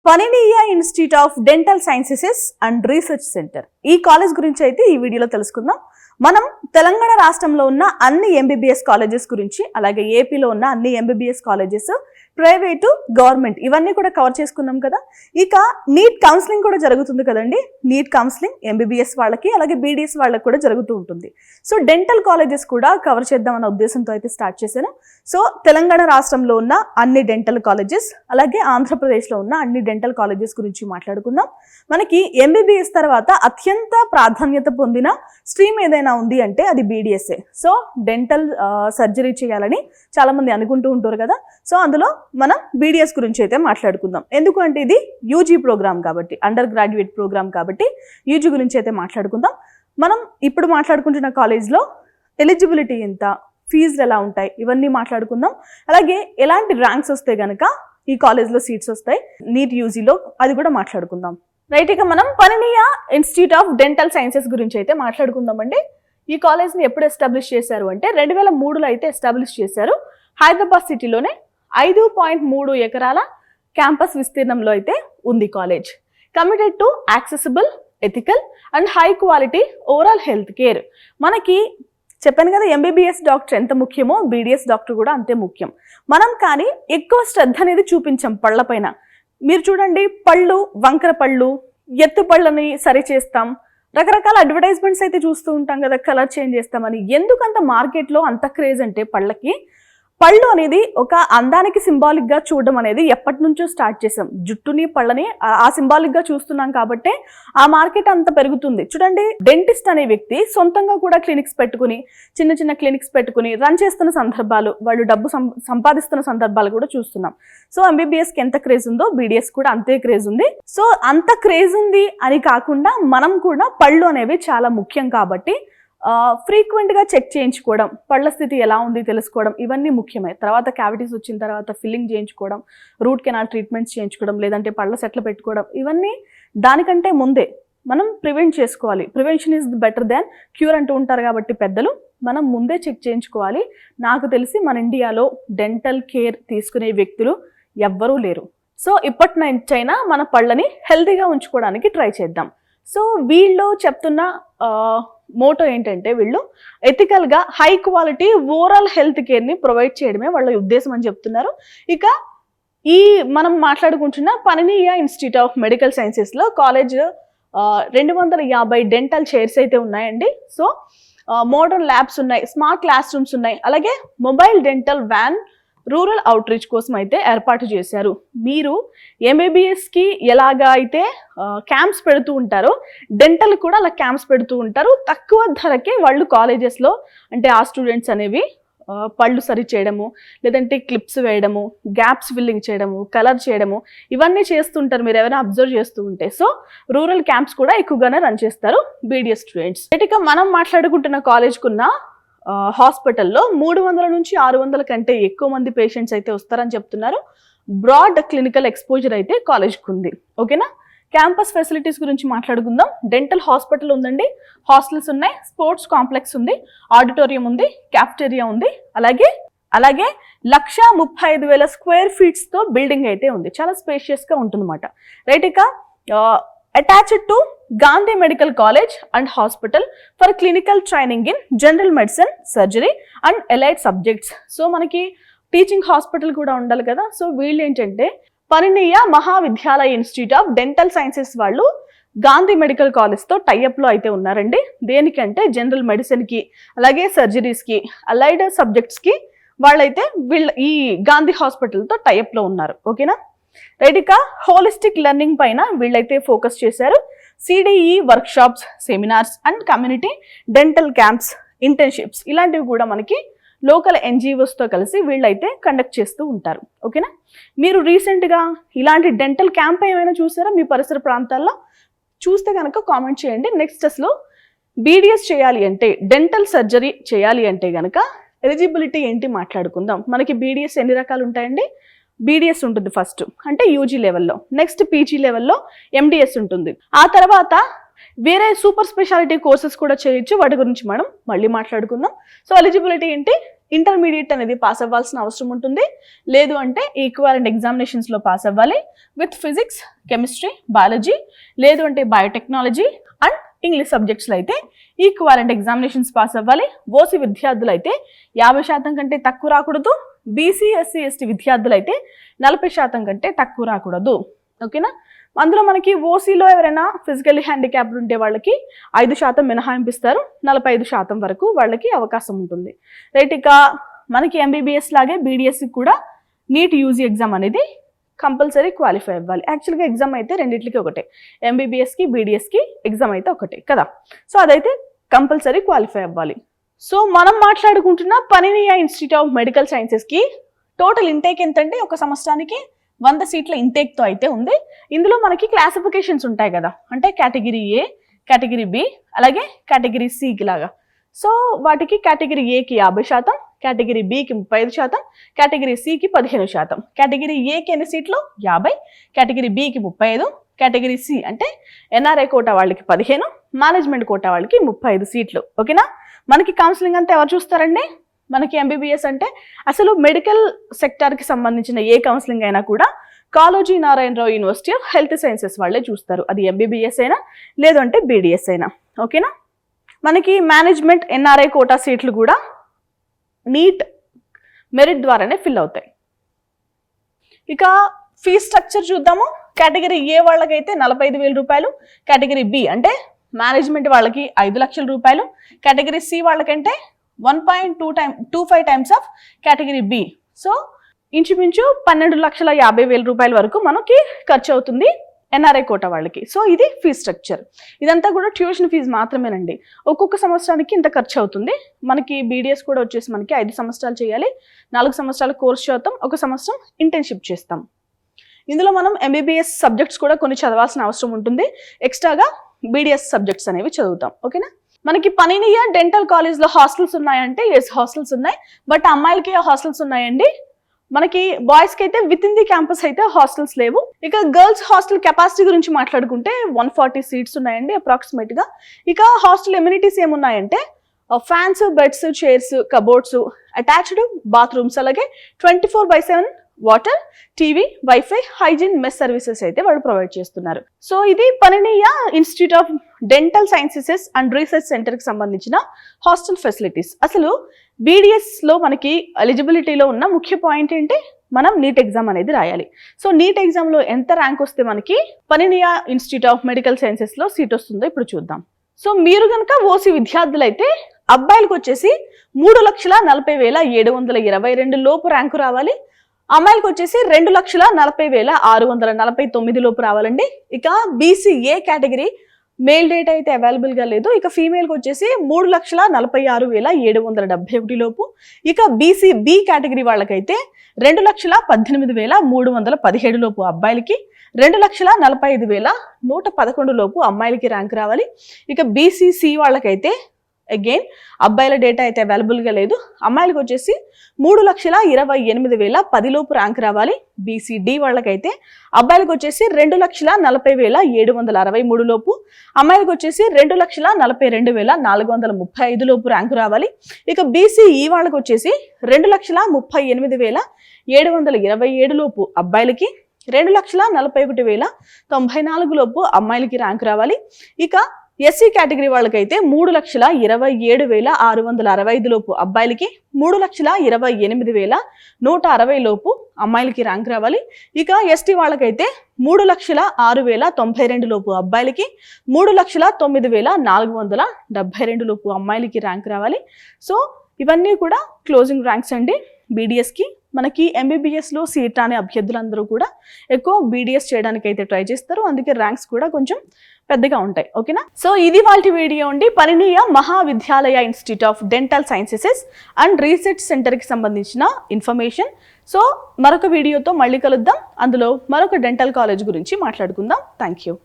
పనినీయ institute of dental sciences and research centre ఈ college గురించి అయితే ఈ వీడియోలో తెలుసుకుందాం. మనం తెలంగాణ రాష్ట్రంలో ఉన్న అన్ని ఎంబీబీఎస్ కాలేజెస్ గురించి, అలాగే ఏపీలో ఉన్న అన్ని ఎంబీబీఎస్ కాలేజెస్, ప్రైవేటు, గవర్నమెంట్ ఇవన్నీ కూడా కవర్ చేసుకున్నాం కదా. ఇక నీట్ కౌన్సిలింగ్ కూడా జరుగుతుంది కదండి. నీట్ కౌన్సిలింగ్ ఎంబీబీఎస్ వాళ్ళకి అలాగే బీడీఎస్ వాళ్ళకి కూడా జరుగుతూ ఉంటుంది. సో డెంటల్ కాలేజెస్ కూడా కవర్ చేద్దామన్న ఉద్దేశంతో అయితే స్టార్ట్ చేశాను. సో తెలంగాణ రాష్ట్రంలో ఉన్న అన్ని డెంటల్ కాలేజెస్ అలాగే ఆంధ్రప్రదేశ్లో ఉన్న అన్ని డెంటల్ కాలేజెస్ గురించి మాట్లాడుకుందాం. మనకి ఎంబీబీఎస్ తర్వాత అత్యంత ప్రాధాన్యత పొందిన స్ట్రీమ్ ఏదైనా ఉంది అంటే అది బీడీఎస్ఏ. సో డెంటల్ సర్జరీ చేయాలని చాలా మంది అనుకుంటూ ఉంటారు కదా. సో అందులో మనం బీడీఎస్ గురించి అయితే మాట్లాడుకుందాం. ఎందుకు అంటే ఇది యూజీ ప్రోగ్రామ్ కాబట్టి, అండర్ గ్రాడ్యుయేట్ ప్రోగ్రామ్ కాబట్టి యూజీ గురించి అయితే మాట్లాడుకుందాం. మనం ఇప్పుడు మాట్లాడుకుంటున్న కాలేజ్లో ఎలిజిబిలిటీ ఎంత, ఫీజులు ఎలా ఉంటాయి, ఇవన్నీ మాట్లాడుకుందాం. అలాగే ఎలాంటి ర్యాంక్స్ వస్తే కనుక ఈ కాలేజ్లో సీట్స్ వస్తాయి నీట్ యూజీలో, అది కూడా మాట్లాడుకుందాం. రైట్, ఇక మనం పనినీయ ఇన్స్టిట్యూట్ ఆఫ్ డెంటల్ సైన్సెస్ గురించి అయితే మాట్లాడుకుందామండి. ఈ కాలేజ్ని ఎప్పుడు ఎస్టాబ్లిష్ చేశారు అంటే 2003లో అయితే ఎస్టాబ్లిష్ చేశారు. హైదరాబాద్ సిటీలోనే 5.3 ఎకరాల క్యాంపస్ విస్తీర్ణంలో అయితే ఉంది college. Committed to accessible, ethical and high quality oral health care. మనకి చెప్పాను కదా ఎంబీబీఎస్ డాక్టర్ ఎంత ముఖ్యమో బీడీఎస్ డాక్టర్ కూడా అంతే ముఖ్యం. మనం కానీ ఎక్కువ శ్రద్ధ అనేది చూపించాం పళ్ళ పైన. మీరు చూడండి, పళ్ళు, వంకర పళ్ళు, ఎత్తు పళ్ళని సరి చేస్తాం, రకరకాల అడ్వర్టైజ్మెంట్స్ అయితే చూస్తూ ఉంటాం కదా, కలర్ చేంజ్ చేస్తామని. ఎందుకంత మార్కెట్లో అంత క్రేజ్ అంటే పళ్ళకి, పళ్ళు అనేది ఒక అందానికి సింబాలిక్ గా చూడడం అనేది ఎప్పటి నుంచో స్టార్ట్ చేసాం. జుట్టుని పళ్ళని ఆ సింబాలిక్ గా చూస్తున్నాం కాబట్టి ఆ మార్కెట్ అంత పెరుగుతుంది. చూడండి, డెంటిస్ట్ అనే వ్యక్తి సొంతంగా కూడా క్లినిక్స్ పెట్టుకుని, చిన్న చిన్న క్లినిక్స్ పెట్టుకుని రన్ చేస్తున్న సందర్భాలు, వాళ్ళు డబ్బు సంపాదిస్తున్న సందర్భాలు కూడా చూస్తున్నాం. సో ఎంబీబీఎస్కి ఎంత క్రేజ్ ఉందో బీడీఎస్ కూడా అంతే క్రేజ్ ఉంది. సో అంత క్రేజ్ ఉంది అని కాకుండా మనం కూడా పళ్ళు అనేవి చాలా ముఖ్యం కాబట్టి ఫ్రీక్వెంట్గా చెక్ చేయించుకోవడం, పళ్ళ స్థితి ఎలా ఉంది తెలుసుకోవడం, ఇవన్నీ ముఖ్యమే. తర్వాత క్యావిటీస్ వచ్చిన తర్వాత ఫిల్లింగ్ చేయించుకోవడం, రూట్ కెనాల్ ట్రీట్మెంట్స్ చేయించుకోవడం, లేదంటే పళ్ళ సెట్లు పెట్టుకోవడం, ఇవన్నీ దానికంటే ముందే మనం ప్రివెంట్ చేసుకోవాలి. Prevention is better than cure అంటూ ఉంటారు కాబట్టి పెద్దలు, మనం ముందే చెక్ చేయించుకోవాలి. నాకు తెలిసి మన ఇండియాలో డెంటల్ కేర్ తీసుకునే వ్యక్తులు ఎవ్వరూ లేరు. సో ఇప్పటి నుంచైనా మన పళ్ళని హెల్తీగా ఉంచుకోవడానికి ట్రై చేద్దాం. సో వీళ్ళు చెప్తున్న మోటో ఏంటంటే, వీళ్ళు ఎథికల్గా హై క్వాలిటీ ఓరల్ హెల్త్ కేర్ని ప్రొవైడ్ చేయడమే వాళ్ళ ఉద్దేశం అని చెప్తున్నారు. ఇక ఈ మనం మాట్లాడుకుంటున్న పనినీయ ఇన్స్టిట్యూట్ ఆఫ్ మెడికల్ సైన్సెస్లో కాలేజ్ 250 డెంటల్ చైర్స్ అయితే ఉన్నాయండి. సో మోడర్న్ ల్యాబ్స్ ఉన్నాయి, స్మార్ట్ క్లాస్ రూమ్స్ ఉన్నాయి, అలాగే mobile dental van rural outreach కోసం అయితే ఏర్పాటు చేశారు. మీరు ఎంబీబీఎస్కి ఎలాగా అయితే క్యాంప్స్ పెడుతూ ఉంటారో డెంటల్ కూడా అలా క్యాంప్స్ పెడుతూ ఉంటారు. తక్కువ ధరకే వాళ్ళు కాలేజెస్లో అంటే ఆ స్టూడెంట్స్ అనేవి పళ్ళు సరి చేయడము, లేదంటే క్లిప్స్ వేయడము, గ్యాప్స్ ఫిల్లింగ్ చేయడము, కలర్ చేయడము, ఇవన్నీ చేస్తుంటారు మీరు ఎవరైనా అబ్జర్వ్ చేస్తూ ఉంటే. సో రూరల్ క్యాంప్స్ కూడా ఎక్కువగానే రన్ చేస్తారు బీడీఎస్ స్టూడెంట్స్. ఇక మనం మాట్లాడుకుంటున్న కాలేజ్కున్న హాస్పిటల్లో 300 నుంచి 600 కంటే ఎక్కువ మంది పేషెంట్స్ అయితే వస్తారని చెప్తున్నారు. బ్రాడ్ క్లినికల్ ఎక్స్పోజర్ అయితే కాలేజ్కి ఉంది. ఓకేనా, క్యాంపస్ ఫెసిలిటీస్ గురించి మాట్లాడుకుందాం. డెంటల్ హాస్పిటల్ ఉందండి, హాస్టల్స్ ఉన్నాయి, స్పోర్ట్స్ కాంప్లెక్స్ ఉంది, ఆడిటోరియం ఉంది, క్యాఫ్టేరియా ఉంది, అలాగే 135,000 స్క్వేర్ ఫీట్స్తో బిల్డింగ్ అయితే ఉంది. చాలా స్పేషియస్గా ఉంటుందన్నమాట. రైట్, ఇక attached to Gandhi Medical College and Hospital for clinical training in general medicine, surgery and allied subjects. So మనకి టీచింగ్ హాస్పిటల్ కూడా ఉండాలి కదా. సో వీళ్ళు ఏంటంటే Panineeya Mahavidyalaya institute of dental sciences వాళ్ళు గాంధీ మెడికల్ కాలేజ్తో టైఅప్లో అయితే ఉన్నారండి. దేనికంటే జనరల్ మెడిసిన్కి, అలాగే సర్జరీస్కి, అలైడ్ సబ్జెక్ట్స్కి వాళ్ళైతే ఈ గాంధీ హాస్పిటల్తో టైఅప్లో ఉన్నారు. ఓకేనా, రైట్, ఇక హోలిస్టిక్ లెర్నింగ్ పైన వీళ్ళైతే ఫోకస్ చేశారు. CDE workshops, seminars and community dental camps, internships ఇలాంటివి కూడా మనకి లోకల్ ఎన్జిఓస్తో కలిసి వీళ్ళైతే కండక్ట్ చేస్తూ ఉంటారు. ఓకేనా, మీరు రీసెంట్గా ఇలాంటి డెంటల్ క్యాంప్ ఏమైనా చూసారా మీ పరిసర ప్రాంతాల్లో? చూస్తే కనుక కామెంట్ చేయండి. నెక్స్ట్ అసలు బీడీఎస్ చేయాలి అంటే, డెంటల్ సర్జరీ చేయాలి అంటే కనుక ఎలిజిబిలిటీ ఏంటి మాట్లాడుకుందాం. మనకి బీడీఎస్ ఎన్ని రకాలు ఉంటాయండి? బీడీఎస్ ఉంటుంది ఫస్ట్, అంటే యూజీ లెవెల్లో. నెక్స్ట్ పీజీ లెవెల్లో ఎండిఎస్ ఉంటుంది. ఆ తర్వాత వేరే సూపర్ స్పెషాలిటీ కోర్సెస్ కూడా చేయొచ్చు, వాటి గురించి మనం మళ్ళీ మాట్లాడుకుందాం. సో ఎలిజిబిలిటీ ఏంటి? ఇంటర్మీడియట్ అనేది పాస్ అవ్వాల్సిన అవసరం ఉంటుంది. లేదు అంటే ఈక్వాలెంట్ ఎగ్జామినేషన్స్లో పాస్ అవ్వాలి విత్ ఫిజిక్స్, కెమిస్ట్రీ, బయాలజీ, లేదు అంటే బయోటెక్నాలజీ అండ్ ఇంగ్లీష్ సబ్జెక్ట్స్లో అయితే ఈక్వాలెంట్ ఎగ్జామినేషన్స్ పాస్ అవ్వాలి. ఓసీ విద్యార్థులు అయితే 50% కంటే తక్కువ రాకూడదు. బీసీ, ఎస్సీ, ఎస్టీ విద్యార్థులు అయితే 40% కంటే తక్కువ రాకూడదు. ఓకేనా? అందులో మనకి ఓసీలో ఎవరైనా ఫిజికల్లీ హ్యాండిక్యాప్డ్ ఉంటే వాళ్ళకి 5% మినహాయింపు ఇస్తారు. 45% వరకు వాళ్ళకి అవకాశం ఉంటుంది. రైట్, ఇక మనకి ఎంబీబీఎస్ లాగే బీడీఎస్కి కూడా నీట్ యూజీ ఎగ్జామ్ అనేది కంపల్సరీ క్వాలిఫై అవ్వాలి. యాక్చువల్గా ఎగ్జామ్ అయితే రెండింటికి ఒకటే, ఎంబీబీఎస్కి బీడీఎస్కి ఎగ్జామ్ అయితే ఒకటే కదా. సో అదైతే కంపల్సరీ క్వాలిఫై అవ్వాలి. సో మనం మాట్లాడుకుంటున్న పనినియా ఇన్స్టిట్యూట్ ఆఫ్ మెడికల్ సైన్సెస్కి టోటల్ ఇంటేక్ ఎంతంటే ఒక సంవత్సరానికి 100 సీట్ల ఇంటేక్తో అయితే ఉంది. ఇందులో మనకి క్లాసిఫికేషన్స్ ఉంటాయి కదా, అంటే కేటగిరీ ఏ, కేటగిరీ బి, అలాగే కేటగిరీ సికి లాగా. సో వాటికి కేటగిరీ ఏకి 50%, కేటగిరీ బికి 35%, కేటగిరీ సికి 15%. కేటగిరీ ఏకి ఎన్ని సీట్లు? 50, కేటగిరీ బికి 35, కేటగిరీ సి అంటే ఎన్ఆర్ఐ కోటా వాళ్ళకి 15, మేనేజ్మెంట్ కోటా వాళ్ళకి 35 సీట్లు. ఓకేనా? మనకి కౌన్సిలింగ్ అంతా ఎవరు చూస్తారండి? మనకి ఎంబీబీఎస్ అంటే అసలు మెడికల్ సెక్టార్కి సంబంధించిన ఏ కౌన్సిలింగ్ అయినా కూడా Kaloji Narayanarao university of health sciences వాళ్ళే చూస్తారు. అది ఎంబీబీఎస్ అయినా లేదు అంటే బీడీఎస్ అయినా. ఓకేనా? మనకి మేనేజ్మెంట్, ఎన్ఆర్ఐ కోటా సీట్లు కూడా నీట్ మెరిట్ ద్వారానే ఫిల్ అవుతాయి. ఇక ఫీజ్ స్ట్రక్చర్ చూద్దాము. కేటగిరీ ఏ వాళ్ళకైతే 45,000 రూపాయలు, కేటగిరీ బి అంటే మేనేజ్మెంట్ వాళ్ళకి 5 లక్షల రూపాయలు, కేటగిరీ సి వాళ్ళకంటే 1.25 times of category B. So ఇంచుమించు 12,50,000 రూపాయల వరకు మనకి ఖర్చు అవుతుంది ఎన్ఆర్ఐ కోటా వాళ్ళకి. సో ఇది ఫీజ్ స్ట్రక్చర్. ఇదంతా కూడా ట్యూషన్ ఫీజు మాత్రమేనండి. ఒక్కొక్క సంవత్సరానికి ఇంత ఖర్చు అవుతుంది. మనకి బీడీఎస్ కూడా వచ్చేసి మనకి 5 సంవత్సరాలు చేయాలి, 4 సంవత్సరాల కోర్స్ చదువుతాం, 1 సంవత్సరం ఇంటర్న్షిప్ చేస్తాం. ఇందులో మనం ఎంబీబీఎస్ సబ్జెక్ట్స్ కూడా కొన్ని చదవాల్సిన అవసరం ఉంటుంది. ఎక్స్ట్రాగా బీడీఎస్ సబ్జెక్ట్స్ అనేవి చదువుతాం. ఓకేనా? మనకి పనినియా డెంటల్ కాలేజ్లో హాస్టల్స్ ఉన్నాయంటే ఎస్, హాస్టల్స్ ఉన్నాయి. బట్ అమ్మాయిలకి హాస్టల్స్ ఉన్నాయండి. మనకి బాయ్స్కి అయితే విత్ ఇన్ ది క్యాంపస్ అయితే హాస్టల్స్ లేవు. ఇక గర్ల్స్ హాస్టల్ కెపాసిటీ గురించి మాట్లాడుకుంటే 140 సీట్స్ ఉన్నాయండి అప్రాక్సిమేట్గా. ఇక హాస్టల్ ఎమ్యూనిటీస్ ఏమున్నాయంటే fans, beds, chairs, cupboards, attached bathrooms, అలాగే 24/7 water, TV, WiFi, hygiene, mess services అయితే వాళ్ళు ప్రొవైడ్ చేస్తున్నారు. సో ఇది Panineeya institute of dental sciences and research సెంటర్కి సంబంధించిన హాస్టల్ ఫెసిలిటీస్. అసలు బీడీఎస్లో మనకి ఎలిజిబిలిటీలో ఉన్న ముఖ్య పాయింట్ ఏంటి? మనం నీట్ ఎగ్జామ్ అనేది రాయాలి. సో నీట్ ఎగ్జామ్లో ఎంత ర్యాంక్ వస్తే మనకి పనినియా ఇన్స్టిట్యూట్ ఆఫ్ మెడికల్ సైన్సెస్లో సీట్ వస్తుందో ఇప్పుడు చూద్దాం. సో మీరు కనుక ఓసీ విద్యార్థులైతే అబ్బాయిలకు వచ్చేసి 3,40,722 లోపు ర్యాంకు రావాలి. అమ్మాయిలకు వచ్చేసి 2,40,40,649 లోపు రావాలండి. ఇక బీసీఏ కేటగిరీ మేల్ డేటా అయితే అవైలబుల్గా లేదు. ఇక ఫీమేల్కి వచ్చేసి 3,46,771 లోపు. ఇక బీసీ బి కేటగిరీ వాళ్ళకైతే 2,18,317 లోపు అబ్బాయిలకి, 2,45,111 లోపు అమ్మాయిలకి ర్యాంక్ రావాలి. ఇక బీసీసీ వాళ్ళకైతే అగైన్ అబ్బాయిల డేటా అయితే అవైలబుల్గా లేదు. అమ్మాయిలకు వచ్చేసి 3,28,010 లోపు ర్యాంక్ రావాలి. బీసీడి వాళ్ళకైతే అబ్బాయిలకు వచ్చేసి 2,40,763 లోపు, అమ్మాయిలకు వచ్చేసి 2,42,435 లోపు ర్యాంకు రావాలి. ఇక బీసీఈ వాళ్ళకి వచ్చేసి 2,38,727 లోపు అబ్బాయిలకి, 2,41,094 లోపు అమ్మాయిలకి ర్యాంక్ రావాలి. ఇక ఎస్సీ కేటగిరీ వాళ్ళకైతే 3,27,665 లోపు అబ్బాయిలకి, 3,28,160 లోపు అమ్మాయిలకి ర్యాంక్ రావాలి. ఇక ఎస్టీ వాళ్ళకైతే 3,06,092 లోపు అబ్బాయిలకి, 3,09,472 లోపు అమ్మాయిలకి ర్యాంక్ రావాలి. సో ఇవన్నీ కూడా క్లోజింగ్ ర్యాంక్స్ అండి బీడీఎస్కి. మనకి ఎంబీబీఎస్లో సీట్ రాని అభ్యర్థులందరూ కూడా ఎక్కువ బీడీఎస్ చేయడానికి అయితే ట్రై చేస్తారు. అందుకే ర్యాంక్స్ కూడా కొంచెం పెద్దగా ఉంటాయి. ఓకేనా? సో ఇది వాళ్ళ వీడియో అండి. Panineeya Mahavidyalaya institute of dental sciences and research సెంటర్కి సంబంధించిన ఇన్ఫర్మేషన్. సో మరొక వీడియోతో మళ్ళీ కలుద్దాం. అందులో మరొక డెంటల్ కాలేజ్ గురించి మాట్లాడుకుందాం. Thank you.